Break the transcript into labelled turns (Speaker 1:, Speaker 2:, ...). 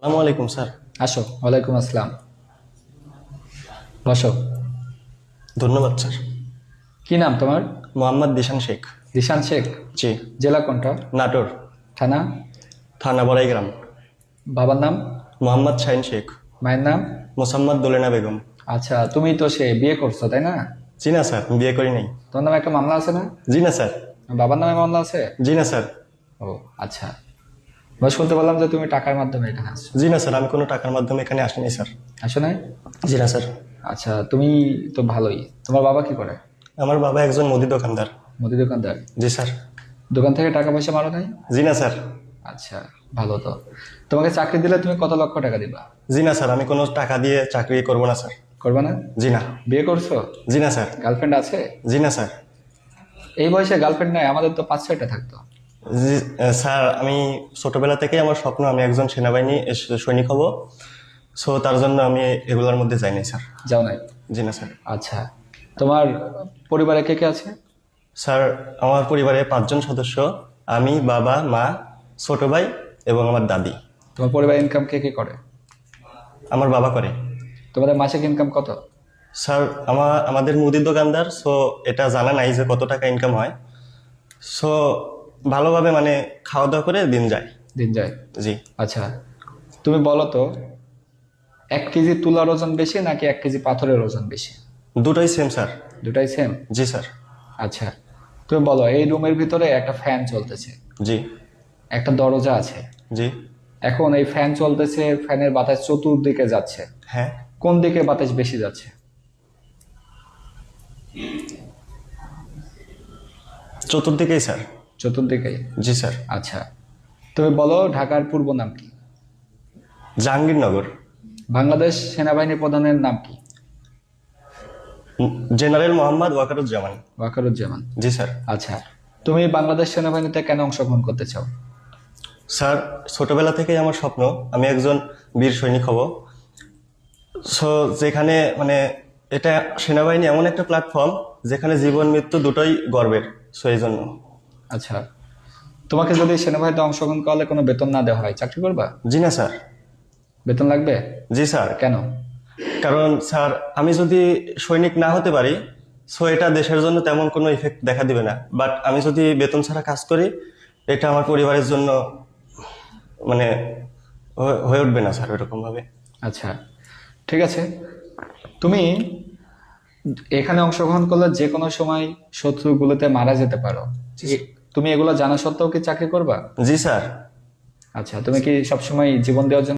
Speaker 1: আসসালামু আলাইকুম স্যার।
Speaker 2: আসো। ওয়ালাইকুম আসসালাম। বসো।
Speaker 1: ধন্যবাদ স্যার।
Speaker 2: কি নাম তোমার?
Speaker 1: মোহাম্মদ দিশান শেখ।
Speaker 2: দিশান শেখ।
Speaker 1: জি।
Speaker 2: জেলা কোনটা?
Speaker 1: নাটোর।
Speaker 2: থানা?
Speaker 1: থানা বড়াইগ্রাম।
Speaker 2: বাবার নাম?
Speaker 1: মোহাম্মদ শাহিন শেখ।
Speaker 2: মায়ের নাম?
Speaker 1: মোসাম্মদ দোলেনা বেগম।
Speaker 2: আচ্ছা, তুমি তো সে বিয়ে করছো তাই না?
Speaker 1: জি না স্যার, বিয়ে করি নাই।
Speaker 2: তোমার নামে একটা মামলা আছে না?
Speaker 1: জি না স্যার।
Speaker 2: বাবার নামে মামলা আছে?
Speaker 1: জি না স্যার।
Speaker 2: ও আচ্ছা। বস, শুনতে পারলাম যে তুমি টাকার মাধ্যমে এখানে আসছো।
Speaker 1: জি না স্যার, আমি কোনো টাকার মাধ্যমে এখানে আসিনি স্যার।
Speaker 2: আসো নাই?
Speaker 1: জি না স্যার।
Speaker 2: আচ্ছা, তুমি তো ভালোই। তোমার বাবা কি করে?
Speaker 1: আমার বাবা একজন মুদি দোকানদার।
Speaker 2: মুদি দোকানদার?
Speaker 1: জি স্যার।
Speaker 2: দোকান থেকে টাকা পয়সা মারো নাই?
Speaker 1: জি না স্যার।
Speaker 2: আচ্ছা, ভালো তো। তোমাকে চাকরি দিলে তুমি কত লক্ষ টাকা দিবা?
Speaker 1: জি না স্যার, আমি কোনো টাকা দিয়ে চাকরি করবো না স্যার।
Speaker 2: করবে না?
Speaker 1: জি না।
Speaker 2: বিয়ে করছো?
Speaker 1: জি না স্যার।
Speaker 2: গার্লফ্রেন্ড আছে?
Speaker 1: জি না স্যার।
Speaker 2: এই বয়সে গার্লফ্রেন্ড নাই? আমাদের তো 5-6টা থাকতো।
Speaker 1: জি স্যার, আমি ছোটবেলা থেকেই আমার স্বপ্ন আমি একজন সেনাবাহিনী সৈনিক হব। সো তার জন্য আমি এগুলোর মধ্যে যাইনি স্যার।
Speaker 2: যাও নাই?
Speaker 1: জি না স্যার।
Speaker 2: আচ্ছা, তোমার পরিবারে কে কে আছে?
Speaker 1: স্যার, আমার পরিবারে 5 জন সদস্য। আমি, বাবা, মা, ছোট ভাই এবং আমার দাদি।
Speaker 2: তোমার পরিবার ইনকাম কে কে করে?
Speaker 1: আমার বাবা করে।
Speaker 2: তোমাদের মাসিক ইনকাম কত?
Speaker 1: স্যার, আমাদের মুদির দোকানদার, সো এটা জানা নাই যে কত টাকা ইনকাম হয়। সো ভালোভাবে মানে খাওয়া দাওয়া করে দিন যায়।
Speaker 2: দিন যায়?
Speaker 1: জি।
Speaker 2: আচ্ছা, তুমি বলো তো, 1 কেজি তুলার ওজন বেশি নাকি 1 কেজি পাথরের ওজন বেশি?
Speaker 1: দুটোই সেম স্যার।
Speaker 2: দুটাই সেম?
Speaker 1: জি স্যার।
Speaker 2: আচ্ছা, তুমি বলো, এই রুমের ভিতরে একটা ফ্যান চলতেছে,
Speaker 1: জি।
Speaker 2: একটা দরজা আছে।
Speaker 1: জি।
Speaker 2: এখন এই ফ্যান চলতেছে, ফ্যানের বাতাস চতুর্দিকে যাচ্ছে,
Speaker 1: হ্যাঁ।
Speaker 2: কোন দিকে বাতাস বেশি যাচ্ছে?
Speaker 1: চতুর্দিকেই স্যার।
Speaker 2: চতুর্দিকেই?
Speaker 1: জি স্যার।
Speaker 2: আচ্ছা, তুমি বলো ঢাকার পূর্ব নাম কি?
Speaker 1: জাহাঙ্গীরনগর।
Speaker 2: বাংলাদেশ সেনাবাহিনী প্রধানের নাম কি?
Speaker 1: জেনারেল মোহাম্মদ ওয়াকারুজ্জামান।
Speaker 2: ওয়াকারুজ্জামান?
Speaker 1: জি স্যার।
Speaker 2: আচ্ছা, তুমি বাংলাদেশ সেনাবাহিনীতে কেন অংশগ্রহণ করতে চাও?
Speaker 1: স্যার, ছোটবেলা থেকেই আমার স্বপ্ন আমি একজন বীর সৈনিক হব। সো যেখানে মানে এটা সেনাবাহিনী এমন একটা প্ল্যাটফর্ম যেখানে জীবন মৃত্যু দুটোই গর্বের। সো এই জন্য।
Speaker 2: আচ্ছা, তোমাকে যদি সেনাবাহিনীতে অংশগ্রহণ করলে কোনো বেতন না দেওয়া হয়, চাকরি করবা?
Speaker 1: জি না স্যার।
Speaker 2: বেতন লাগবে?
Speaker 1: জি স্যার।
Speaker 2: কেন?
Speaker 1: কারণ স্যার, আমি যদি সৈনিক না হতে পারি, সো এটা দেশের জন্য তেমন কোনো ইফেক্ট দেখা দিবে না। বাট আমি যদি বেতন ছাড়া কাজ করি, এটা আমার পরিবারের জন্য মানে হয়ে উঠবে না স্যার এরকম ভাবে।
Speaker 2: আচ্ছা, ঠিক আছে। তুমি এখানে অংশগ্রহণ করলে যে কোনো সময় শত্রুগুলোতে মারা যেতে পারো। তুমি এগুলো জানা সত্ত্বেও কি চাকরি করবা?
Speaker 1: জি স্যার।
Speaker 2: আচ্ছা, তুমি কি সবসময় জীবন দেওয়ার জন্য